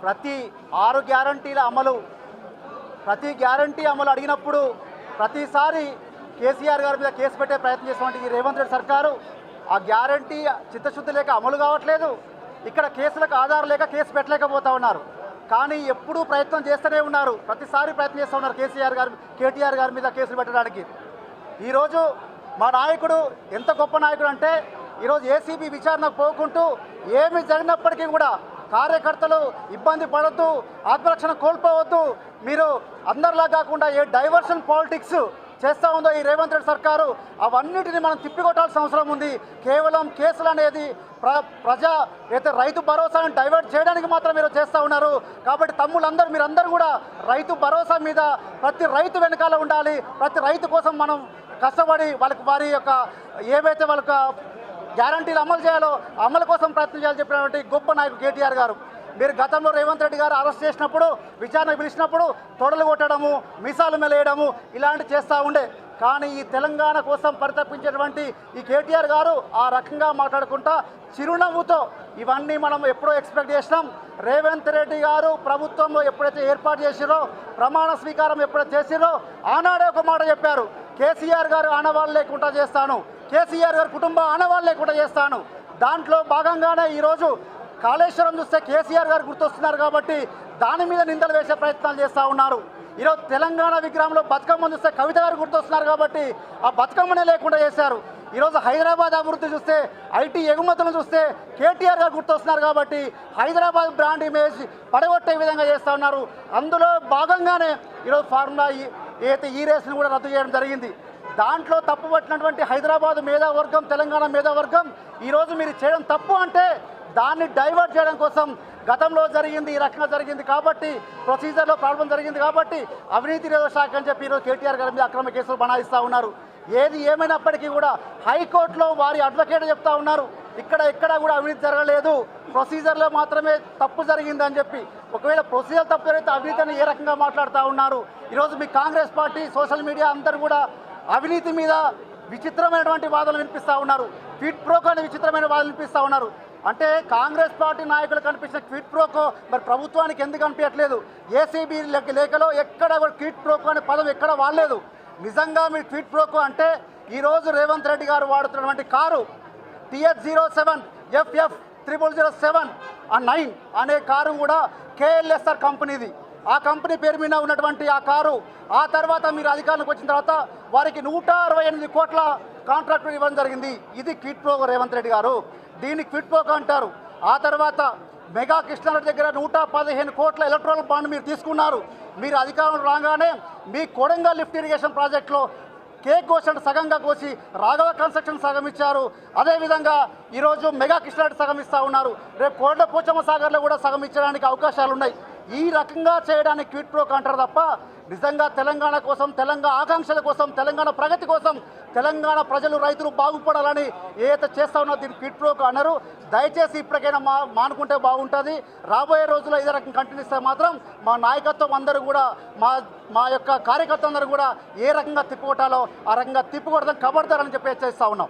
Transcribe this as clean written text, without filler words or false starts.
ప్రతి 6 గ్యారంటీల అమలు ప్రతి గ్యారంటీ అమలు అడిగినప్పుడు ప్రతిసారి కేసీఆర్ గారి మీద కేసు పెట్టే ప్రయత్నం చేసినటువంటి ఈ రేవంత్ రెడ్డి సర్కారు ఆ గ్యారంటీ చిత్తశుద్ధి లేక అమలు కావట్లేదు. ఇక్కడ కేసులకు ఆధారం లేక కేసు పెట్టలేకపోతా ఉన్నారు. కానీ ఎప్పుడూ ప్రయత్నం చేస్తూనే ఉన్నారు. ప్రతిసారి ప్రయత్నం చేస్తూ ఉన్నారు కేటీఆర్ గారి మీద కేసులు పెట్టడానికి. ఈరోజు మా నాయకుడు ఎంత గొప్ప నాయకుడు అంటే ఈరోజు ఏసీబీ విచారణకు పోకుంటూ ఏమి జరిగినప్పటికీ కూడా కార్యకర్తలు ఇబ్బంది పడద్దు, ఆత్మరక్షణ కోల్పోవద్దు, మీరు అందరిలా కాకుండా ఏ డైవర్షన్ పాలిటిక్స్ చేస్తూ ఉందో ఈ రేవంత్ రెడ్డి సర్కారు అవన్నిటిని మనం తిప్పికొట్టాల్సిన అవసరం ఉంది. కేవలం కేసులు అనేది ప్రజా అయితే రైతు భరోసాను డైవర్ట్ చేయడానికి మాత్రం మీరు చేస్తూ ఉన్నారు. కాబట్టి మీరందరూ కూడా రైతు భరోసా మీద ప్రతి రైతు వెనకాల ఉండాలి. ప్రతి రైతు కోసం మనం కష్టపడి వారి యొక్క ఏవైతే వాళ్ళకి గ్యారంటీలు అమలు చేయాలో అమలు కోసం ప్రయత్నం చేయాలని చెప్పినటువంటి గొప్ప నాయకుడు కేటీఆర్ గారు. మీరు గతంలో రేవంత్ రెడ్డి గారు అరెస్ట్ చేసినప్పుడు విచారణకు పిలిచినప్పుడు తొడలు కొట్టడము, మీసాలు మెలేయడము ఇలాంటి చేస్తూ ఉండే. కానీ ఈ తెలంగాణ కోసం పరితపించేటువంటి ఈ కేటీఆర్ గారు ఆ రకంగా మాట్లాడుకుంటా చిరునవ్వుతో ఇవన్నీ మనం ఎప్పుడో ఎక్స్పెక్ట్ చేసినాం. రేవంత్ రెడ్డి గారు ప్రభుత్వంలో ఎప్పుడైతే ఏర్పాటు చేసిరో, ప్రమాణ స్వీకారం ఎప్పుడైతే చేసిరో ఆనాడే ఒక మాట చెప్పారు, కేసీఆర్ గారు ఆనవాళ్ళు లేకుండా చేస్తాను, కేసీఆర్ గారు కుటుంబ ఆనవాళ్ళు లేకుండా చేస్తాను. దాంట్లో భాగంగానే ఈరోజు కాళేశ్వరం చూస్తే కేసీఆర్ గారు గుర్తొస్తున్నారు కాబట్టి దాని మీద నిందలు వేసే ప్రయత్నాలు చేస్తూ ఉన్నారు. ఈరోజు తెలంగాణ విగ్రహంలో బతుకమ్మ చూస్తే కవిత గారు గుర్తొస్తున్నారు కాబట్టి ఆ బతుకమ్మనే లేకుండా చేశారు. ఈరోజు హైదరాబాద్ అభివృద్ధి చూస్తే, ఐటీ ఎగుమతులను చూస్తే కేటీఆర్ గారు గుర్తొస్తున్నారు కాబట్టి హైదరాబాద్ బ్రాండ్ ఇమేజ్ పడగొట్టే విధంగా చేస్తూ ఉన్నారు. అందులో భాగంగానే ఈరోజు ఫార్ములా ఏదైతే ఈ రేస్ని కూడా రద్దు చేయడం జరిగింది. దాంట్లో తప్పు పట్టినటువంటి హైదరాబాద్ మేధావర్గం, తెలంగాణ మేధావర్గం ఈరోజు మీరు చేయడం తప్పు అంటే దాన్ని డైవర్ట్ చేయడం కోసం గతంలో జరిగింది, ఈ రకంగా జరిగింది కాబట్టి ప్రొసీజర్లో ప్రాబ్లం జరిగింది కాబట్టి అవినీతి నిరోధక శాఖ అని చెప్పి ఈరోజు కేటీఆర్ గారి మీద అక్రమ కేసులు బనాయిస్తూ ఉన్నారు. ఏది ఏమైనప్పటికీ కూడా హైకోర్టులో వారి అడ్వకేట్ చెప్తా ఉన్నారు, ఎక్కడ కూడా అవినీతి జరగలేదు, ప్రొసీజర్లో మాత్రమే తప్పు జరిగిందని చెప్పి. ఒకవేళ ప్రొసీజర్ తప్పు జరిగితే అవినీతిని ఏ రకంగా మాట్లాడుతూ ఉన్నారు? ఈరోజు మీ కాంగ్రెస్ పార్టీ, సోషల్ మీడియా అందరూ కూడా అవినీతి మీద విచిత్రమైనటువంటి వాదనలు వినిపిస్తూ ఉన్నారు. క్విడ్ ప్రోకో అనే విచిత్రమైన వాదనలు వినిపిస్తూ ఉన్నారు. అంటే కాంగ్రెస్ పార్టీ నాయకులు కనిపించిన క్విడ్ ప్రోకో మరి ప్రభుత్వానికి ఎందుకు కనిపించట్లేదు? ఏసీబీ లేఖలో ఎక్కడ కూడా క్విడ్ ప్రోకో అనే పదం ఎక్కడ వాడలేదు. నిజంగా మీరు క్విడ్ ప్రోకో అంటే ఈరోజు రేవంత్ రెడ్డి గారు వాడుతున్నటువంటి కారు TH07FF 0007 అనే కారు కూడా KLSR కంపెనీది. ఆ కంపెనీ పేరు మీద ఉన్నటువంటి ఆ కారు ఆ తర్వాత మీరు అధికారంలోకి వచ్చిన తర్వాత వారికి 168 కోట్ల కాంట్రాక్ట్ ఇవ్వడం జరిగింది. ఇది క్విడ్ ప్రోకో రేవంత్ రెడ్డి గారు, దీన్ని క్విడ్ ప్రోకో అంటారు. ఆ తర్వాత మెగా కృష్ణారెడ్డి దగ్గర 115 కోట్ల ఎలక్ట్రానిక్ బాండ్ మీరు తీసుకున్నారు. మీరు అధికారంలో రాగానే మీ కొడంగల్ లిఫ్ట్ ఇరిగేషన్ ప్రాజెక్టులో కేక్ కోసినట్టు సగంగా కోసి రాఘవ కన్స్ట్రక్షన్ సగం ఇచ్చారు. అదేవిధంగా ఈరోజు మెగా కృష్ణారెడ్డి సగం ఇస్తూ ఉన్నారు. రేపు కోట్ల పోచమ్మ సాగర్లో కూడా సగం ఇచ్చడానికి అవకాశాలు ఉన్నాయి. ఈ రకంగా చేయడానికి క్విడ్ ప్రోకో అంటారు తప్ప నిజంగా తెలంగాణ కోసం, తెలంగాణ ఆకాంక్షల కోసం, తెలంగాణ ప్రగతి కోసం, తెలంగాణ ప్రజలు, రైతులు బాగుపడాలని ఏదైతే చేస్తా ఉన్నో దీన్ని క్విడ్ ప్రోకో అన్నారు. దయచేసి ఇప్పటికైనా మానుకుంటే బాగుంటుంది. రాబోయే రోజుల్లో ఇదే రకం కంటిన్యూ ఇస్తే మాత్రం మా నాయకత్వం అందరూ కూడా మా యొక్క కార్యకర్తలు అందరూ కూడా ఏ రకంగా తిప్పుకొట్టాలో ఆ రకంగా తిప్పుకొడతాం, కబడతారని చెప్పి హెచ్చరిస్తూ ఉన్నాం.